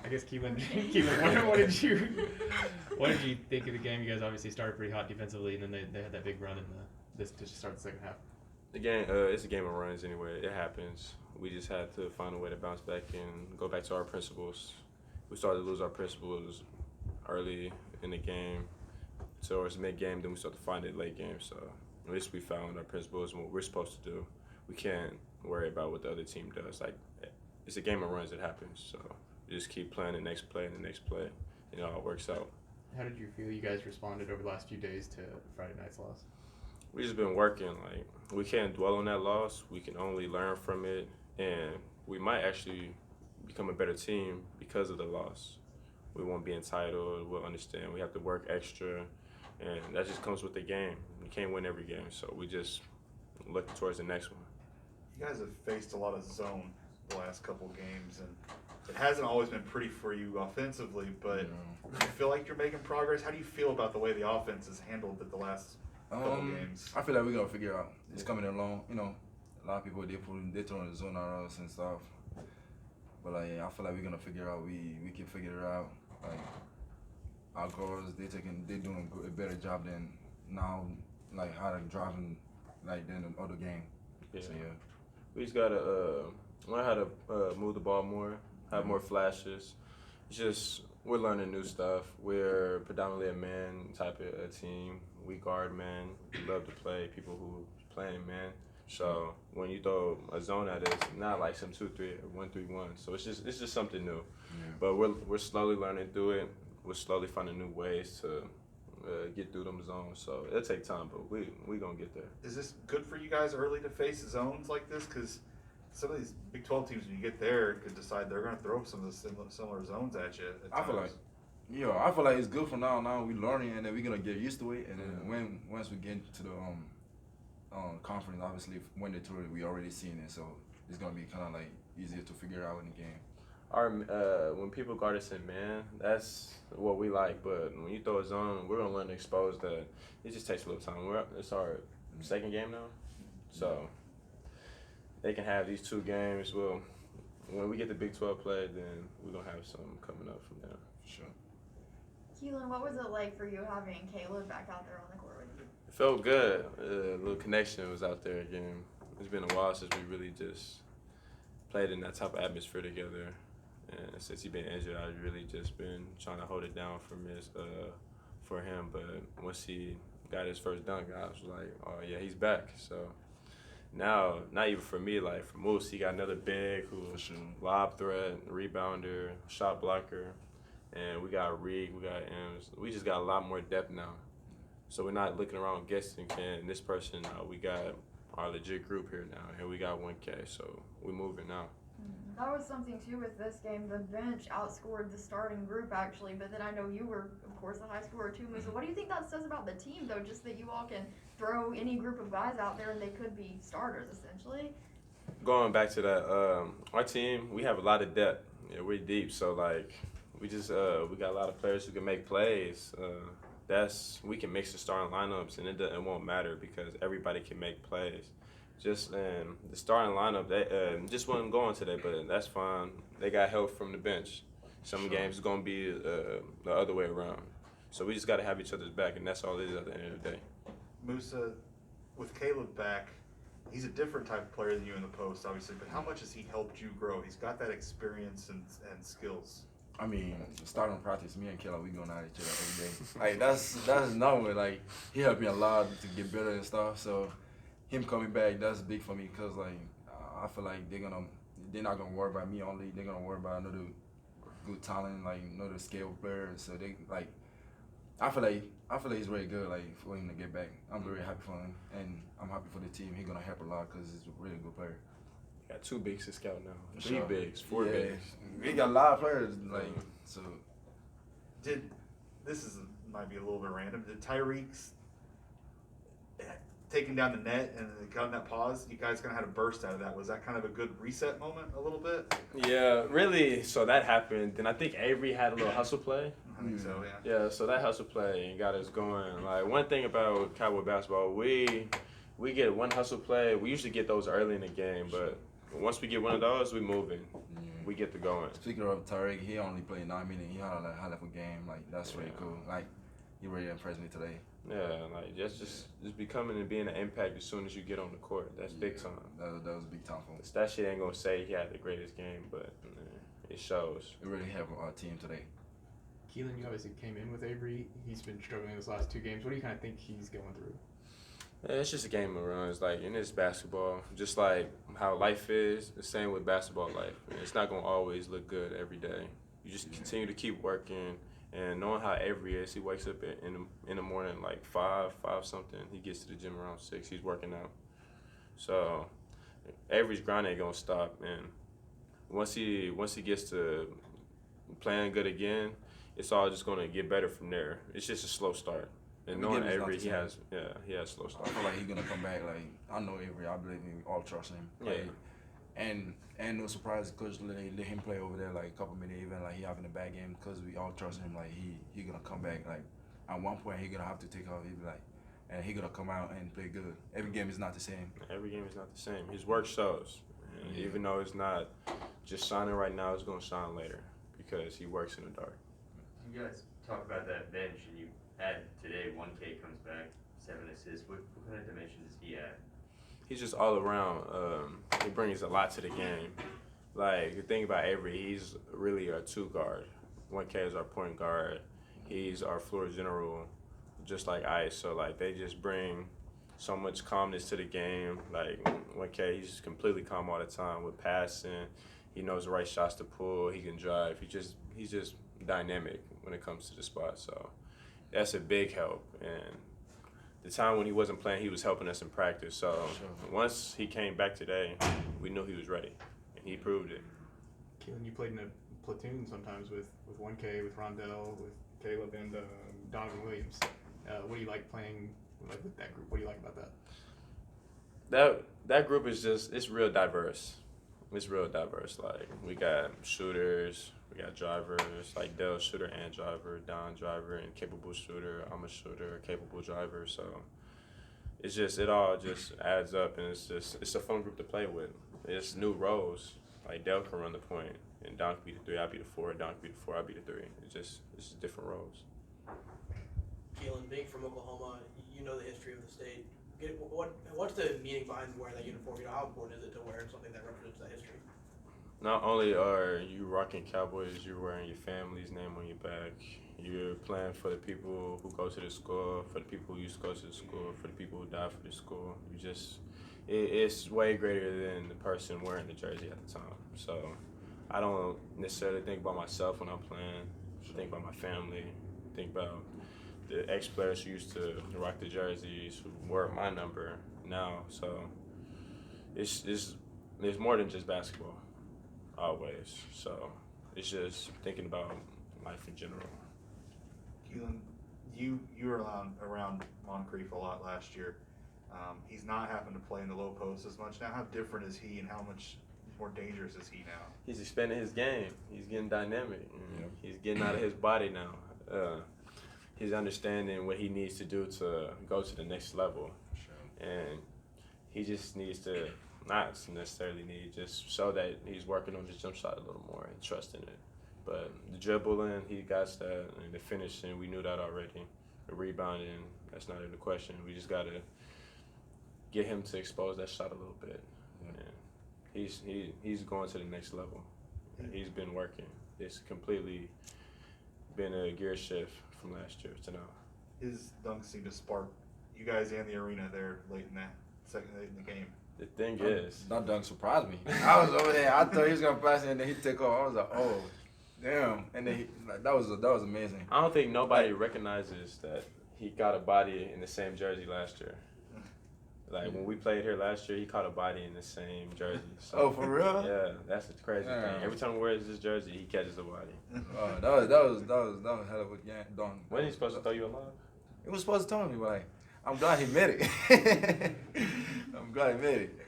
I guess Keylan, what did you think of the game? You guys obviously started pretty hot defensively, and then they had that big run in this to start the second half. The game, it's a game of runs anyway. It happens. We just had to find a way to bounce back and go back to our principles. We started to lose our principles early in the game, towards mid-game, then we started to find it late game. So at least we found our principles and what we're supposed to do. We can't worry about what the other team does. Like, it's a game of runs. It happens. So you just keep playing the next play and the next play, and it all works out. How did you feel you guys responded over the last few days to Friday night's loss? We just been working. Like, we can't dwell on that loss. We can only learn from it, and we might actually become a better team because of the loss. We won't be entitled. We'll understand. We have to work extra, and that just comes with the game. You can't win every game, so we just look towards the next one. You guys have faced a lot of zone the last couple games, and it hasn't always been pretty for you offensively, but do you feel like you're making progress? How do you feel about the way the offense has handled it the last couple games? I feel like we're going to figure it out. It's coming along. You know, a lot of people, they throwing the zone at us and stuff. But like, I feel like we're going to figure it out. We can figure it out. Like, our girls, they're doing a better job than now, like how they're driving, like than the other game. Yeah. So yeah. We just gotta learn how to move the ball more, have more flashes. It's just we're learning new stuff. We're predominantly a man type of team. We guard man. We love to play people who playing man. So when you throw a zone at us, not like some 2-3 or 1-3-1. So it's just something new. Yeah. But we're slowly learning through it. We're slowly finding new ways to get through them zones. So it'll take time, but we gonna get there. Is this good for you guys early to face zones like this? Because some of these Big 12 teams, when you get there, could decide they're going to throw some of the similar zones at you. I feel like it's good for now. Now we're learning, and then we're gonna get used to it. And then once we get to the conference, obviously when they tour it, we already seen it, so it's gonna be kind of like easier to figure out in the game. When people guard us in man, that's what we like. But when you throw a zone, we're gonna learn to expose that. It just takes a little time. It's our second game now, so they can have these 2 games. Well, when we get the Big 12 play, then we're gonna have some coming up from there. For sure. Keelan, what was it like for you having Keylan back out there on the court with you? It felt good. A little connection was out there again. It's been a while since we really just played in that type of atmosphere together. And since he's been injured, I've really just been trying to hold it down for him. But once he got his first dunk, I was like, oh yeah, he's back. So now, not even for me, like for Moussa, he got another big who's lob threat, rebounder, shot blocker. And we got Reed, we got M's. We just got a lot more depth now. So we're not looking around guessing, can this person, we got our legit group here now. And we got 1K, so we're moving now. That was something too with this game. The bench outscored the starting group actually, but then I know you were, of course, the high scorer too, Moussa. What do you think that says about the team though, just that you all can throw any group of guys out there and they could be starters essentially? Going back to that, our team, we have a lot of depth. Yeah, we're deep, so like we got a lot of players who can make plays. We can mix the starting lineups and it won't matter because everybody can make plays. Just the starting lineup, they just wasn't going today, but that's fine. They got help from the bench. Some games is gonna be the other way around. So we just gotta have each other's back, and that's all it is at the end of the day. Moussa, with Caleb back, he's a different type of player than you in the post, obviously. But how much has he helped you grow? He's got that experience and skills. I mean, starting practice, me and Keylan, we going at each other every day. Like that's normal. Like he helped me a lot to get better and stuff. So him coming back, that's big for me because like I feel like they're not gonna worry about me only. They're gonna worry about another good talent, like another scale player. So they like I feel like he's very good. Like for him to get back, I'm very happy for him, and I'm happy for the team. He's gonna help a lot because he's a really good player. Got 2 bigs to scout now. For 3 sure. bigs, 4 bigs. We got a lot of players. Like so. Might be a little bit random. Did Tyreek's taking down the net and got that pause? You guys kind of had a burst out of that. Was that kind of a good reset moment a little bit? Yeah, really. So that happened. Then I think Avery had a little hustle play. I think so, yeah. Yeah, so that hustle play got us going. Like one thing about Cowboy basketball, we get one hustle play. We usually get those early in the game, but once we get one of those, we moving. we get to going. Speaking of Tariq, he only played 9 minutes. He had a high-level game. Like, that's really cool. Like, he really impressed me today. Yeah, like just becoming and being an impact as soon as you get on the court. That's big time. That was big time for him. That shit ain't gonna say he had the greatest game, but it shows. It really helped our team today. Keylan, you obviously came in with Avery. He's been struggling his last 2 games. What do you kind of think he's going through? Yeah, it's just a game of runs. Like, and it's basketball. Just like how life is, the same with basketball life. It's not gonna always look good every day. You just continue to keep working. And knowing how Avery is, he wakes up in the morning like 5 something. He gets to the gym around 6. He's working out. So Avery's grind ain't gonna stop. And once he gets to playing good again, it's all just gonna get better from there. It's just a slow start. And knowing Avery, he has slow start. I feel like he's gonna come back. Like, I know Avery. I believe we all trust him. Like, and no surprise, coach let him play over there like a couple minutes, even like he having a bad game, because we all trust him. Like, he gonna come back. Like, at one point he gonna have to take off. He be like, and he gonna come out and play good. Every game is not the same. Every game is not the same. His work shows. And even though it's not just shining right now, it's gonna shine later because he works in the dark. You guys talk about that bench, and you had today 1K comes back, 7 assists. What kind of dimensions is he at? He's just all around. He brings a lot to the game. Like, the thing about Avery, he's really a 2 guard. 1K is our point guard. He's our floor general, just like Ice. So, like, they just bring so much calmness to the game. Like, 1K, he's completely calm all the time with passing. He knows the right shots to pull. He can drive. He's just dynamic when it comes to the spot. So that's a big help. And the time when he wasn't playing, he was helping us in practice. So once he came back today, we knew he was ready, and he proved it. Keylan, you played in a platoon sometimes with 1K, with Rondell, with Caleb, and Donovan Williams. What do you like playing with that group? What do you like about that? That group is it's real diverse. It's real diverse. Like, we got shooters, we got drivers, like Dell's shooter and driver, Don driver and capable shooter, I'm a shooter, capable driver. So it all just adds up, and it's a fun group to play with. It's new roles. Like, Dell can run the point, and Don can be the 3, I'll be the 4, Don can be the 4, I'll be the 3. It's just different roles. Keylan, being from Oklahoma, you know the history of the state. What's the meaning behind wearing that uniform? You know, how important is it to wear something that represents that history? Not only are you rocking Cowboys, you're wearing your family's name on your back. You're playing for the people who go to the school, for the people who used to go to the school, for the people who died for the school. It's way greater than the person wearing the jersey at the time. So I don't necessarily think about myself when I'm playing. I think about my family. Think about the ex-players who used to rock the jerseys, who wore my number now. So it's more than just basketball, always. So it's just thinking about life in general. Keylan, you were around Moncrief a lot last year. He's not having to play in the low post as much now. How different is he, and how much more dangerous is he now? He's expanding his game. He's getting dynamic. He's getting out of his body now. He's understanding what he needs to do to go to the next level. Sure. And he just needs to, not necessarily just show that he's working on his jump shot a little more and trusting it. But the dribbling, he got that, and the finishing, we knew that already. The rebounding, that's not even a question. We just got to get him to expose that shot a little bit. And he's going to the next level. And he's been working. It's completely been a gear shift from last year to now. His dunks seem to spark you guys in the arena there late in the game. The thing is, that dunk surprised me. I was over there. I thought he was gonna pass it, and then he took off. I was like, oh, damn! And then that was amazing. I don't think nobody recognizes that he got a body in the same jersey last year. Like, when we played here last year, he caught a body in the same jersey. So, oh, for real? Yeah, that's the crazy thing. Every time he wears this jersey, he catches a body. That was a hell of a dunk. Wasn't he supposed to throw you a lob? He was supposed to tell me, but like, I'm glad he made it. I'm glad he made it.